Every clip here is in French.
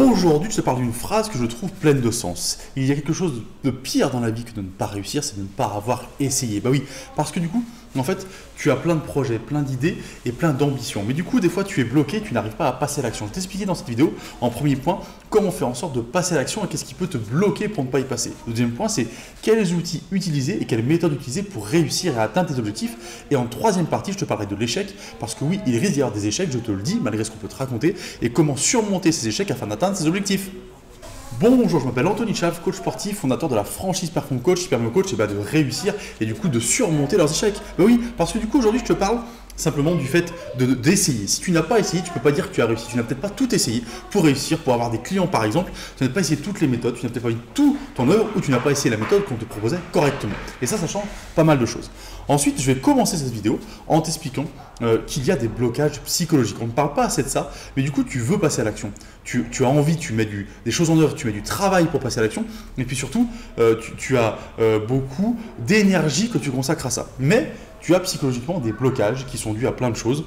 Aujourd'hui, je te parle d'une phrase que je trouve pleine de sens. Il y a quelque chose de pire dans la vie que de ne pas réussir, c'est de ne pas avoir essayé. Bah oui, parce que du coup, en fait, tu as plein de projets, plein d'idées et plein d'ambitions. Mais du coup, des fois, tu es bloqué, tu n'arrives pas à passer à l'action. Je vais t'expliquer dans cette vidéo, en premier point, comment faire en sorte de passer à l'action et qu'est-ce qui peut te bloquer pour ne pas y passer. Le deuxième point, c'est quels outils utiliser et quelles méthodes utiliser pour réussir et atteindre tes objectifs. Et en troisième partie, je te parlerai de l'échec, parce que oui, il risque d'y avoir des échecs, je te le dis, malgré ce qu'on peut te raconter, et comment surmonter ces échecs afin d'atteindre ses objectifs. Bonjour, je m'appelle Anthony Chaves, coach sportif, fondateur de la franchise Perform Coach qui permet aux coachs de réussir et du coup de surmonter leurs échecs. Ben oui, parce que du coup aujourd'hui je te parle simplement du fait d'essayer. Si tu n'as pas essayé, tu ne peux pas dire que tu as réussi. Tu n'as peut-être pas tout essayé pour réussir, pour avoir des clients par exemple. Tu n'as pas essayé toutes les méthodes, tu n'as peut-être pas eu tout ton œuvre ou tu n'as pas essayé la méthode qu'on te proposait correctement. Et ça change pas mal de choses. Ensuite, je vais commencer cette vidéo en t'expliquant qu'il y a des blocages psychologiques. On ne parle pas assez de ça, mais du coup, tu veux passer à l'action. Tu as envie, tu mets des choses en œuvre, tu mets du travail pour passer à l'action. Et puis surtout, tu as beaucoup d'énergie que tu consacres à ça. Mais tu as psychologiquement des blocages qui sont dus à plein de choses,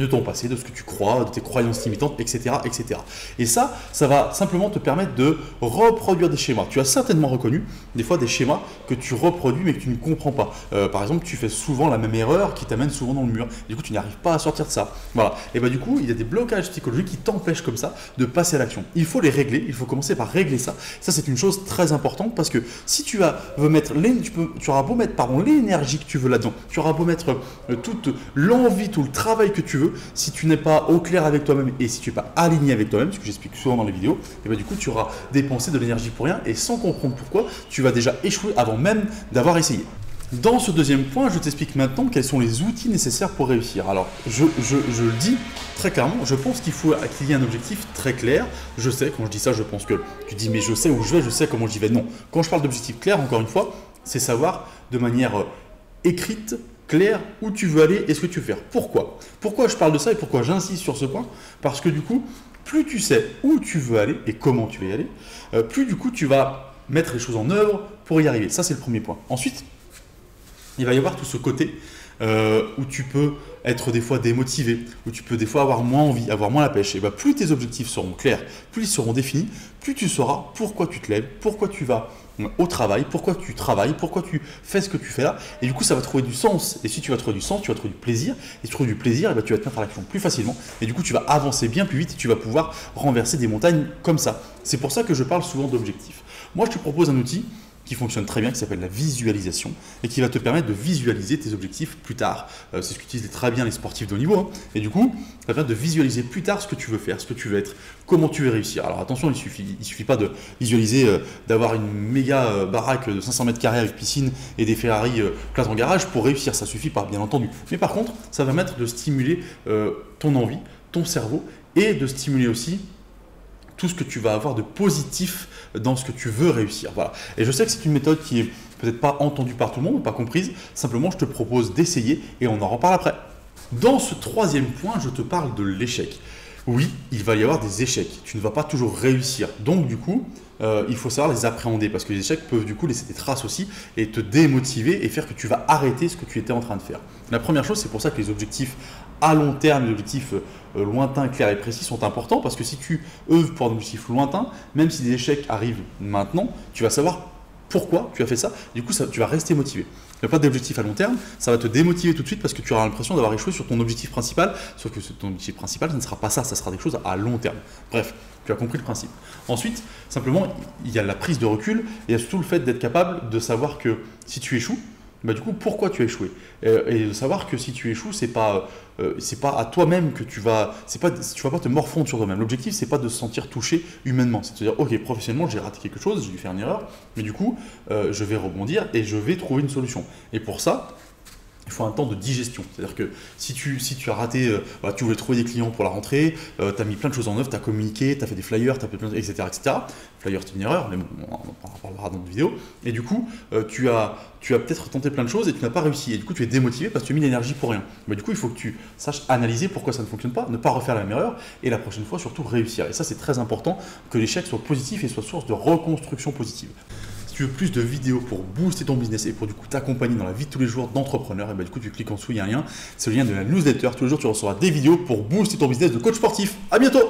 de ton passé, de ce que tu crois, de tes croyances limitantes, etc. etc. Et ça va simplement te permettre de reproduire des schémas. Tu as certainement reconnu des fois des schémas que tu reproduis mais que tu ne comprends pas. Par exemple, tu fais souvent la même erreur qui t'amène souvent dans le mur. Du coup, tu n'arrives pas à sortir de ça. Voilà. Et bien du coup, il y a des blocages psychologiques qui t'empêchent comme ça de passer à l'action. Il faut les régler, il faut commencer par régler ça. Ça, c'est une chose très importante parce que si tu veux mettre, tu auras beau mettre l'énergie que tu veux là-dedans, tu auras beau mettre toute l'envie, tout le travail que tu veux, si tu n'es pas au clair avec toi-même et si tu n'es pas aligné avec toi-même, ce que j'explique souvent dans les vidéos, et bien du coup tu auras dépensé de l'énergie pour rien et sans comprendre pourquoi, tu vas déjà échouer avant même d'avoir essayé. Dans ce deuxième point, je t'explique maintenant quels sont les outils nécessaires pour réussir. Alors, je le dis très clairement, je pense qu'il faut qu'il y ait un objectif très clair. Je sais, quand je dis ça, je pense que tu dis mais je sais où je vais, je sais comment j'y vais. Non, quand je parle d'objectif clair, encore une fois, c'est savoir de manière écrite, clair, où tu veux aller et ce que tu veux faire. Pourquoi je parle de ça et pourquoi j'insiste sur ce point? Parce que du coup, plus tu sais où tu veux aller et comment tu veux y aller, plus du coup tu vas mettre les choses en œuvre pour y arriver. Ça, c'est le premier point. Ensuite, il va y avoir tout ce côté où tu peux être des fois démotivé, où tu peux des fois avoir moins envie, avoir moins la pêche. Et bien, plus tes objectifs seront clairs, plus ils seront définis, plus tu sauras pourquoi tu te lèves, pourquoi tu vas au travail, pourquoi tu travailles, pourquoi tu fais ce que tu fais là. Et du coup, ça va trouver du sens. Et si tu vas trouver du sens, tu vas trouver du plaisir. Et si tu trouves du plaisir, et bien, tu vas te mettre à l'action plus facilement. Et du coup, tu vas avancer bien plus vite et tu vas pouvoir renverser des montagnes comme ça. C'est pour ça que je parle souvent d'objectifs. Moi, je te propose un outil qui fonctionne très bien, qui s'appelle la visualisation et qui va te permettre de visualiser tes objectifs plus tard. C'est ce qu'utilisent très bien les sportifs de haut niveau. Hein. Et du coup, ça va permettre de visualiser plus tard ce que tu veux faire, ce que tu veux être, comment tu veux réussir. Alors attention, il suffit pas de visualiser, d'avoir une méga baraque de 500 mètres carrés avec piscine et des Ferrari places en garage pour réussir. Ça suffit pas, bien entendu. Mais par contre, ça va permettre de stimuler ton envie, ton cerveau et de stimuler aussi tout ce que tu vas avoir de positif dans ce que tu veux réussir. Voilà. Et je sais que c'est une méthode qui est peut-être pas entendue par tout le monde, pas comprise. Simplement, je te propose d'essayer et on en reparle après. Dans ce troisième point, je te parle de l'échec. Oui, il va y avoir des échecs. Tu ne vas pas toujours réussir. Donc, du coup, il faut savoir les appréhender parce que les échecs peuvent du coup laisser des traces aussi et te démotiver et faire que tu vas arrêter ce que tu étais en train de faire. La première chose, c'est pour ça que les objectifs à long terme, les objectifs lointains, clairs et précis sont importants parce que si tu œuvres pour un objectif lointain, même si des échecs arrivent maintenant, tu vas savoir pourquoi tu as fait ça. Du coup, tu vas rester motivé. Il n'y a pas d'objectif à long terme, ça va te démotiver tout de suite parce que tu auras l'impression d'avoir échoué sur ton objectif principal, sauf que ton objectif principal, ça ne sera pas ça, ça sera des choses à long terme. Bref, tu as compris le principe. Ensuite, simplement, il y a la prise de recul et il y a surtout le fait d'être capable de savoir que si tu échoues, bah du coup, pourquoi tu as échoué et de savoir que si tu échoues, c'est pas à toi-même que tu vas pas te morfondre sur toi-même. L'objectif, c'est pas de se sentir touché humainement. C'est de dire, ok, professionnellement, j'ai raté quelque chose, j'ai dû faire une erreur, mais du coup, je vais rebondir et je vais trouver une solution. Et pour ça, il faut un temps de digestion. C'est-à-dire que si tu as raté, tu voulais trouver des clients pour la rentrée, tu as mis plein de choses en œuvre, tu as communiqué, tu as fait des flyers, tu as fait plein de, etc., etc. Flyers, c'est une erreur, mais bon, on en parlera dans une vidéo. Et du coup, tu as peut-être tenté plein de choses et tu n'as pas réussi. Et du coup, tu es démotivé parce que tu as mis l'énergie pour rien. Mais du coup, il faut que tu saches analyser pourquoi ça ne fonctionne pas, ne pas refaire la même erreur et la prochaine fois, surtout réussir. Et ça, c'est très important que l'échec soit positif et soit source de reconstruction positive. Si tu veux plus de vidéos pour booster ton business et pour du coup t'accompagner dans la vie de tous les jours d'entrepreneur, et ben du coup tu cliques en dessous, il y a un lien, c'est le lien de la newsletter. Tous les jours tu recevras des vidéos pour booster ton business de coach sportif. À bientôt!